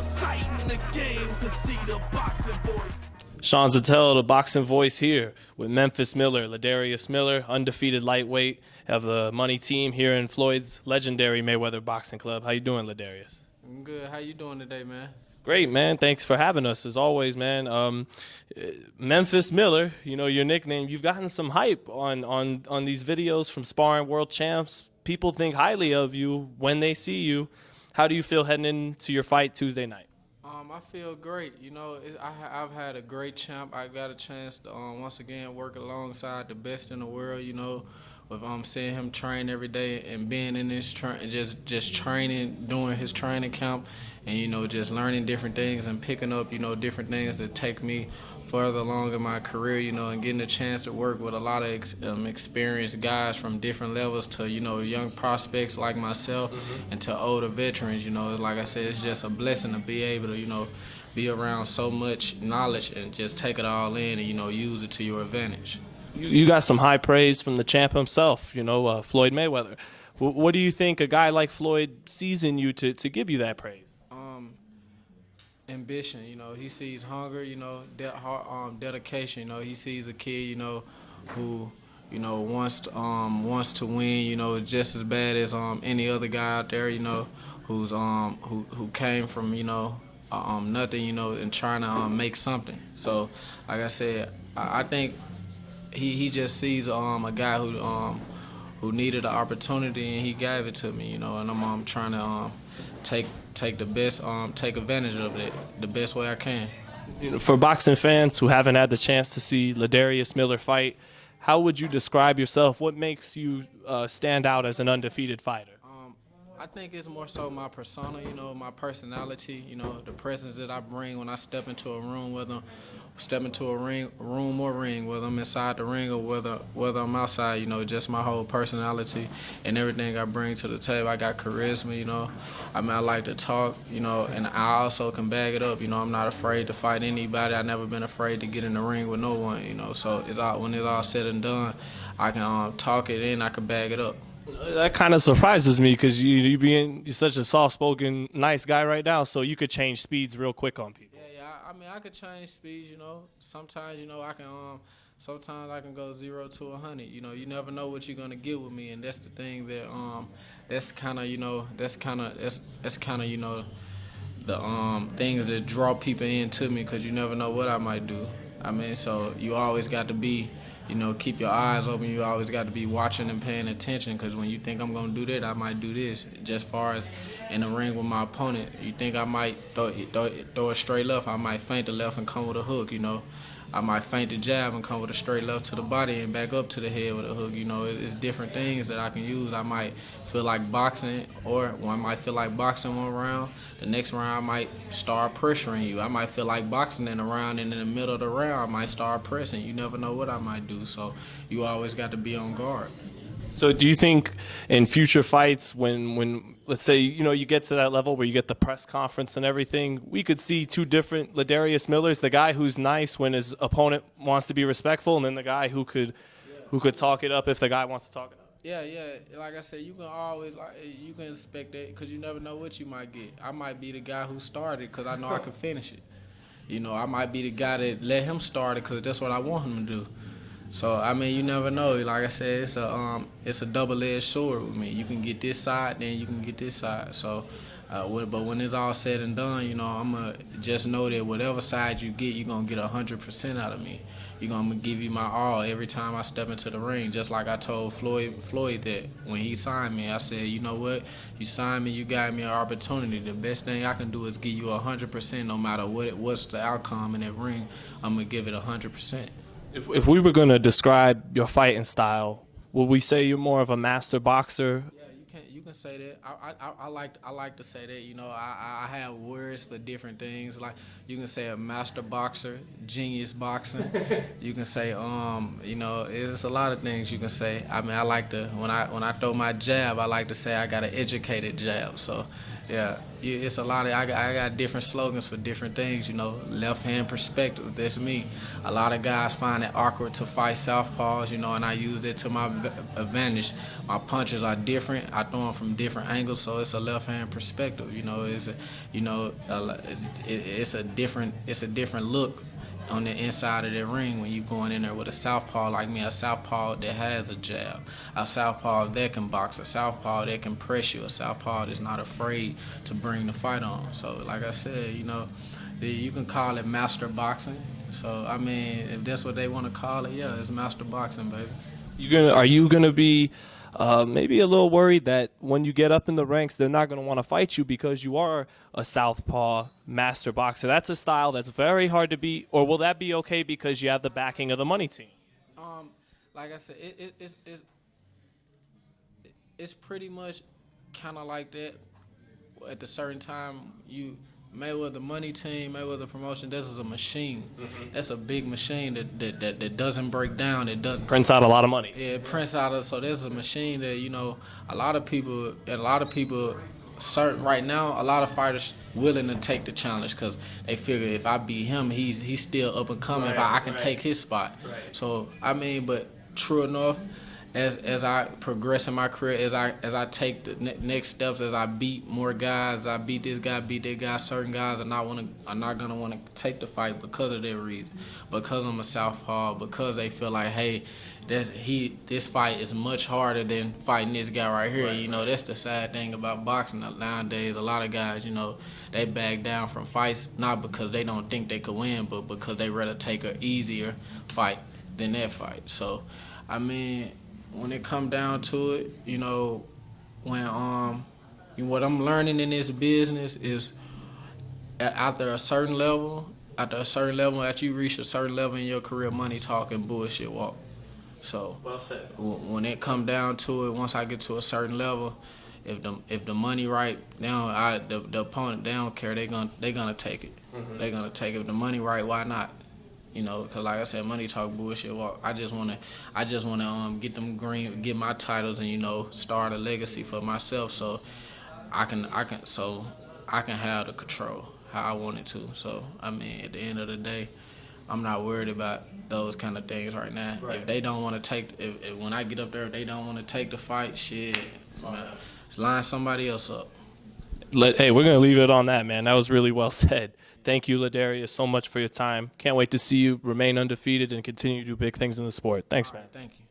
exciting in the game to see the boxing voice. Sean Zattel, the Boxing Voice here with Memphis Miller, Ladarius Miller, undefeated lightweight of the money team here in Floyd's legendary Mayweather Boxing Club. How you doing, Ladarius? I'm good. How you doing today, man? Great, man. Thanks for having us, as always, man. Memphis Miller, you know, your nickname, you've gotten some hype on these videos from Sparring World Champs. People think highly of you when they see you. How do you feel heading into your fight Tuesday night? I feel great. You know, I've had a great champ. I got a chance to once again work alongside the best in the world. You know, with seeing him train every day and being in this just training, doing his training camp, and you know, just learning different things and picking up different things that take me further along in my career. You know, and getting a chance to work with a lot of experienced guys from different levels to young prospects like myself and to older veterans. You know, like I said, it's just a blessing to be able to be around so much knowledge and just take it all in and use it to your advantage. You got some high praise from the champ himself, Floyd Mayweather. What do you think a guy like Floyd sees in you to give you that praise? Ambition, he sees hunger, dedication. He sees a kid, who wants to win, just as bad as any other guy out there, who came from nothing, and trying to make something. So, like I said, I think he just sees a guy who needed an opportunity, and he gave it to me, and I'm trying to take the best, take advantage of it the best way I can. For boxing fans who haven't had the chance to see Ladarius Miller fight, how would you describe yourself? What makes you stand out as an undefeated fighter? I think it's more so my persona, my personality, the presence that I bring when I step into a room, whether I'm inside the ring or whether I'm outside, just my whole personality and everything I bring to the table. I got charisma, I like to talk, and I also can bag it up, I'm not afraid to fight anybody. I've never been afraid to get in the ring with no one, so when it's all said and done, I can talk it in, I can bag it up. That kind of surprises me because you're such a soft-spoken, nice guy right now, so you could change speeds real quick on people. Yeah. I could change speeds. Sometimes I can. Sometimes I can go 0 to 100. You never know what you're gonna get with me, and that's the thing that that's kind of the things that draw people into me, because you never know what I might do. So you always got to be. Keep your eyes open. You always got to be watching and paying attention, because when you think I'm going to do that, I might do this. Just far as in the ring with my opponent, you think I might throw a straight left, I might feint the left and come with a hook, I might feint the jab and come with a straight left to the body and back up to the head with a hook. It's different things that I can use. I might feel like boxing, or one might feel like boxing one round. The next round I might start pressuring you. I might feel like boxing in a round, and in the middle of the round I might start pressing. You never know what I might do, so you always got to be on guard. So do you think in future fights, when let's say, you get to that level where you get the press conference and everything, we could see two different Ladarius Millers, the guy who's nice when his opponent wants to be respectful, and then the guy who could talk it up if the guy wants to talk it up? Yeah. Like I said, you can always you can expect that, because you never know what you might get. I might be the guy who started because I know I can finish it. I might be the guy that let him start it because that's what I want him to do. So you never know. Like I said, it's a double-edged sword with me. You can get this side, then you can get this side. So, but when it's all said and done, I'ma just know that whatever side you get, you're gonna get 100% out of me. I'm gonna give you my all every time I step into the ring. Just like I told Floyd that when he signed me, I said, you know what? You signed me, you got me an opportunity. The best thing I can do is give you 100%, no matter what's the outcome in that ring. I'm gonna give it 100%. If we were going to describe your fighting style, would we say you're more of a master boxer? Yeah, you can say that. I like to say that. I have words for different things. Like, you can say a master boxer, genius boxing. You can say it's a lot of things you can say. I like to when I throw my jab, I like to say I got an educated jab. So Yeah, it's a lot of I got different slogans for different things. You know, left hand perspective. That's me. A lot of guys find it awkward to fight southpaws. You know, and I use it to my advantage. My punches are different. I throw them from different angles, so it's a left hand perspective. You know, it's a different look on the inside of the ring when you going in there with a southpaw like me, a southpaw that has a jab, a southpaw that can box, a southpaw that can press you, a southpaw that's not afraid to bring the fight on. So like I said, you know, you can call it master boxing. So I mean, if that's what they want to call it, yeah, it's master boxing, baby. Are you gonna be maybe a little worried that when you get up in the ranks, they're not going to want to fight you because you are a southpaw master boxer? That's a style that's very hard to beat. Or will that be okay because you have the backing of the money team? Like I said, it's pretty much kind of like that. At a certain time, Mayweather money team, Mayweather promotion, this is a machine. That's a big machine that doesn't break down. It doesn't Prints out a lot of money. Yeah, it prints out of. So there's a machine that, you know, a lot of people, certain right now, a lot of fighters willing to take the challenge because they figure if I beat him, he's still up and coming. If I can take his spot. Right. So I mean, but true enough, as I progress in my career, as I take the next steps, as I beat more guys, I beat this guy, beat that guy, certain guys are not gonna want to take the fight because of their reason, because I'm a southpaw, because they feel like, hey, this fight is much harder than fighting this guy right here. Right. You know, that's the sad thing about boxing nowadays. A lot of guys, you know, they back down from fights not because they don't think they could win, but because they rather take an easier fight than that fight. So, I mean, when it come down to it, you know, when what I'm learning in this business is after a certain level, after you reach a certain level in your career, money talking, bullshit walk. So well said. When it come down to it, once I get to a certain level, if the money right now, the opponent, they don't care, they gonna take it. They gonna take it. If the money right, why not? You know, because like I said, money talk, bullshit walk. I just wanna get my titles and, you know, start a legacy for myself, so I can have the control how I want it to. So I mean, at the end of the day, I'm not worried about those kind of things right now. Right. If they don't want to take, if when I get up there, if they don't want to take the fight, shit, line somebody else up. Hey, we're going to leave it on that, man. That was really well said. Thank you, Ladarius, so much for your time. Can't wait to see you remain undefeated and continue to do big things in the sport. Thanks, man. Thank you.